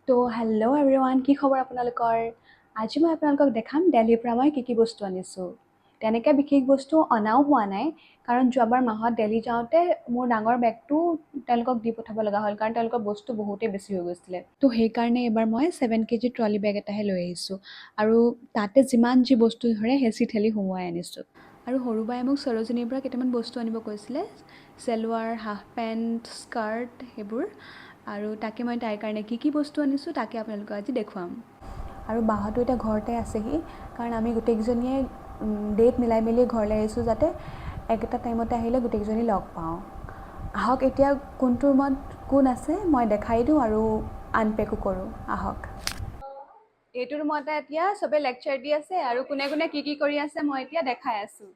তো hello' everyone, কি খবৰ আপোনালোকৰ? আজি মই আপোনালোকক দেখাম দিল্লীৰ পৰা মই কি বস্তু আনিছোঁ। তেনেকৈ বিশেষ বস্তু অনাও হোৱা নাই, কাৰণ যোৱাবাৰ মাহত দিল্লী যাওঁতে মোৰ ডাঙৰ বেগটো তেওঁলোকক দি পঠাব লগা হ'ল, কাৰণ তেওঁলোকৰ বস্তু বহুতেই বেছি হৈ গৈছিলে। তো সেইকাৰণে এইবাৰ মই 7 kg ট্ৰলি বেগ এটাহে লৈ আহিছোঁ, আৰু তাতে যিমান যি বস্তু ধৰে হেঁচি ঠেলি সুমুৱাই আনিছোঁ। আৰু সৰু বায়ে মোক সৰোজিনীৰ পৰা কেইটামান বস্তু আনিব কৈছিলে, চেলোৱাৰ, হাফ পেণ্ট, স্কাৰ্ট সেইবোৰ। আৰু তাকে মই তাইৰ কাৰণে কি বস্তু আনিছোঁ তাকে আপোনালোকক আজি দেখুৱাম। আৰু বাহঁতো এতিয়া ঘৰতে আছেহি, কাৰণ আমি গোটেইকেইজনীয়ে ডেট মিলাই মেলি ঘৰলৈ আহিছোঁ, যাতে একেটা টাইমতে আহিলে গোটেইকেইজনী লগ পাওঁ। আহক এতিয়া কোনটো ৰুমত কোন আছে মই দেখাই দিওঁ আৰু আনপেকো কৰোঁ। আহক। এইটো ৰুমতে এতিয়া চবে লেকচাৰ দি আছে, আৰু কোনে কোনে কি কৰি আছে মই এতিয়া দেখাই আছোঁ।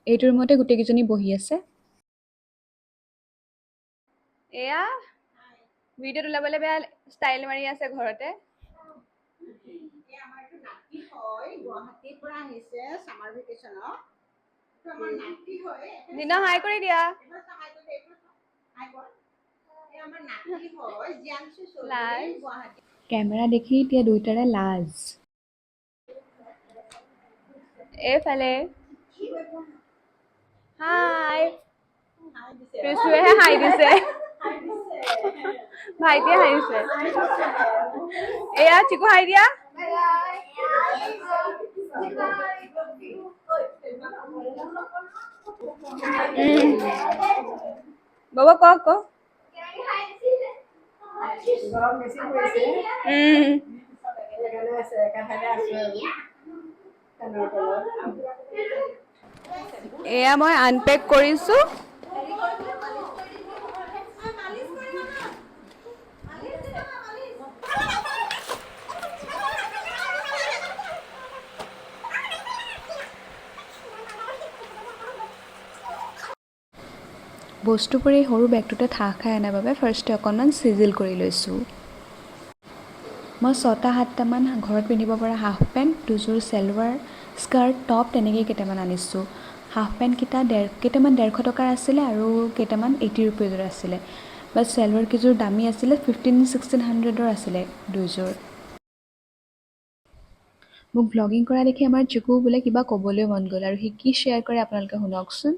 এইটো ৰুমতে গোটেইকেইজনী বহি আছে। এয়া ভিডিঅ'ত ওলাবলৈ বেয়া ষ্টাইল মাৰি আছে ঘৰতে। আমাৰটো নাতি হয়, গুৱাহাটীৰ পৰা আহিছে সামাৰ ভেকেশনত। তো আমাৰ নাতি হয়। দিনা হাই কৰি দিয়া। আমাৰ নাতি হয়, জিয়ানশু চৌধুৰী গুৱাহাটী। কেমেৰা দেখি এতিয়া দুইটাৰে লাজ। এইফালে হাই। প্ৰিচুৱেহে হাই দিছে। ভাইটিয়ে হাই দিছে। এয়া চিকু হাই দিয়া। বাবা ক এয়া মই আনপেক কৰিছোঁ। বস্তুবোৰ এই সৰু বেগটোতে ঠাহ খাই অনাৰ বাবে ফাৰ্ষ্টে অকণমান চিজিল কৰি লৈছোঁ। মই 6-7টামান ঘৰত পিন্ধিব পৰা হাফ পেণ্ট, দুযোৰ চেলোৱাৰ, স্কাৰ্ট, টপ তেনেকেই কেইটামান আনিছোঁ। হাফ পেণ্টকেইটা কেইটামান 150 টকাৰ আছিলে, আৰু কেইটামান 80 ৰুপিজৰ আছিলে। বাট চেলোৱাৰ কেইযোৰ দামী আছিলে, 1500-1600 আছিলে দুযোৰ। মোক ব্লগিং কৰা দেখি আমাৰ চিকু বোলে কিবা ক'বলৈ মন গ'ল, আৰু সি কি শ্বেয়াৰ কৰে আপোনালোকে শুনকচোন।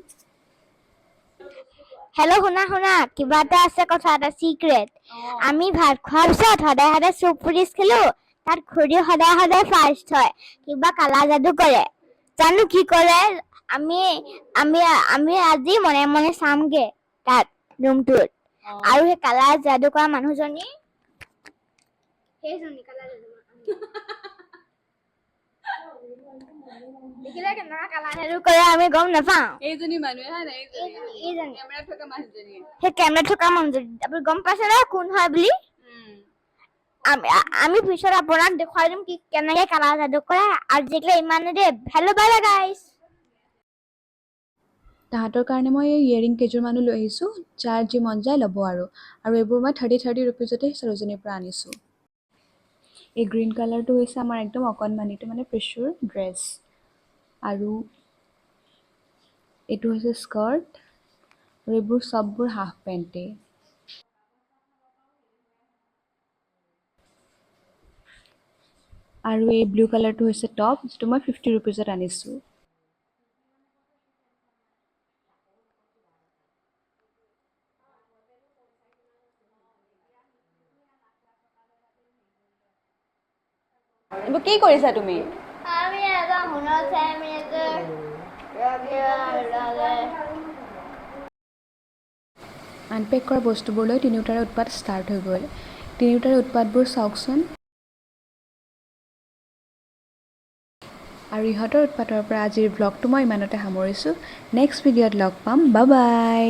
হেল্ল' শুনা কিবা এটা আছে, কথা এটা চিক্ৰেট। আমি ভাত খোৱাৰ পিছত সদায় চুপ পুলিচ খেলো, তাত খুৰী সদায় ফাৰ্ষ্ট হয়। কিবা কালা যাদু কৰে, জানো কি কৰে। আমি আজি মনে মনে চামগে তাত ৰুমটোত। আৰু সেই কালা যাদু কৰা মানুহজনী সেইজনী কালা যাদু দেখিলে কেনেকুৱা কালা যাদু কৰে আমি গম নাপাওঁ। এইজনী মানুহে হয় নাই, এইজনী কেমেৰাত থকা মানুহজনী। সেই কেমেৰাত থকা মানুহজনী আপুনি গম পাইছে নে কোন হয় বুলি? আমি পিছত আপোনাক দেখুৱাই দিম কি কেনেকে কালা যাদু কৰে। আজিকালি ইমানে দে। হেল্ল' বাই গাইছ। তাহাঁতৰ কাৰণে মই এই ইয়েৰিং কেইযোৰমানো লৈ আহিছোঁ, যাৰ যি মন যায় ল'ব। আৰু এইবোৰ মই 30 ৰুপিজতে সৰোজিনীৰ পৰা আনিছোঁ। এই গ্ৰীণ কালাৰটো হৈছে আমাৰ একদম অকণমানিটো, মানে প্ৰিচুৰ ড্ৰেছ। আৰু এইটো হৈছে স্কাৰ্ট, আৰু এইবোৰ চববোৰ হাফ পেণ্টেই। আৰু এই ব্লু কালাৰটো হৈছে টপ, যিটো মই 50 ৰুপিজত আনিছোঁ। এইবোৰ কি কৰিছা তুমি? আমি এটা শুনাৰ আনপেক কৰা বস্তুবোৰ লৈ তিনিওটাৰে উৎপাত ষ্টাৰ্ট হৈ গ'ল। তিনিওটাৰে উৎপাতবোৰ চাওকচোন। আৰু ইহঁতৰ উৎপাতৰ পৰা আজিৰ ব্লগটো মই ইমানতে সামৰিছোঁ। নেক্সট ভিডিঅ'ত লগ পাম। Bye bye.